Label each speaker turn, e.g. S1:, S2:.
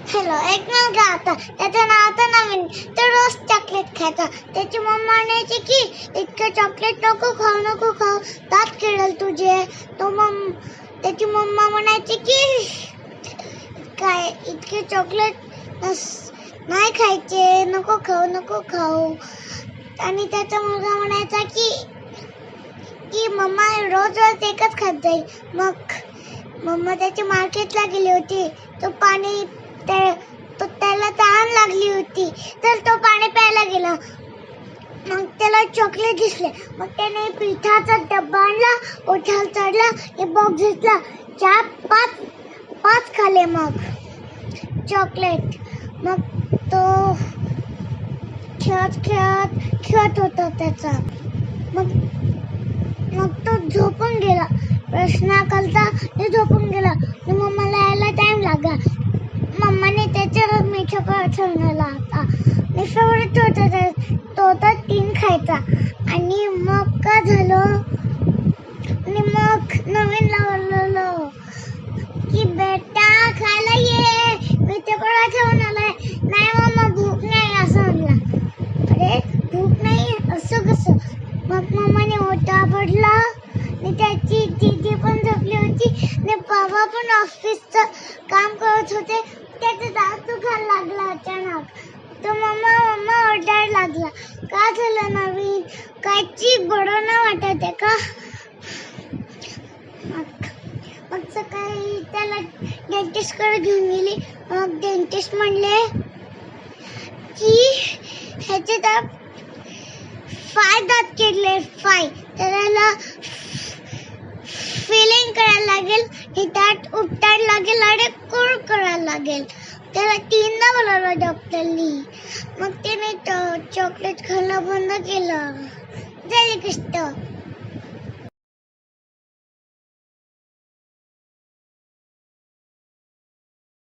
S1: Hello, एक मुलगा होता. त्याचं नाव होतं नवीन. तो रोज चॉकलेट खायचा. त्याची मम्मा म्हणायची की इतकं चॉकलेट नको खाऊ, दात किडल तुझे. त्याची मम्मा म्हणायची की काय इतके चॉकलेट नाही खायचे, नको खाऊ. आणि त्याचा मुलगा म्हणायचा की मम्मा रोज एकच खात जाईल. मग मम्मा त्याची मार्केटला गेली होती. त्याला तहान लागली होती, तर तो पाणी प्यायला गेला. मग त्याला चॉकलेट दिसले. मग त्याने पिठाचा डब्बा आणला, ओठावर चढला, एक बॉक्स घेतला, 4-5 खाल्ले मग चॉकलेट. मग तो खेळत होता त्याचा. मग तो झोपून गेला. प्रश्न कळता ते झोपून गेला. मम्माला यायला टाइम लागला. मम्माने त्याच्यावर मीठा ठेवलेला होता. मी फेवरेट होता तो तर 3 खायचा. आणि मग काय झालं, आणि मग नवीन लावलेलं की बेटा खायला ये, मी तेवढा ठेवून आलाय. नाही मम्मा भूक नाही असं म्हणला. अरे भूक नाही असं कसं. मग मम्माने ओटा पडला आणि त्याची दीदी पण झोपली होती आणि बाबा पण ऑफिसचं काम करत होते. त्याचा दात दुखायला लागला अचानक. तो मम्मा ओरडायला लागला. का झालं नवीन, कायची बरं नाही वाटत आहे का. मग सकाळी त्याला डेंटिस्टकडे घेऊन गेली. मग डेंटिस्ट म्हणले की ह्याचे दात 5 दात किडले. 5 त्याला फिलिंग करायला लागेल, हे दात उपटायला लागेल आणि कोड करायला लागेल. त्याला 3दा बोलावलं डॉक्टरनी. मग त्याने चॉकलेट खाणं बंद केलं. झाली गोष्ट.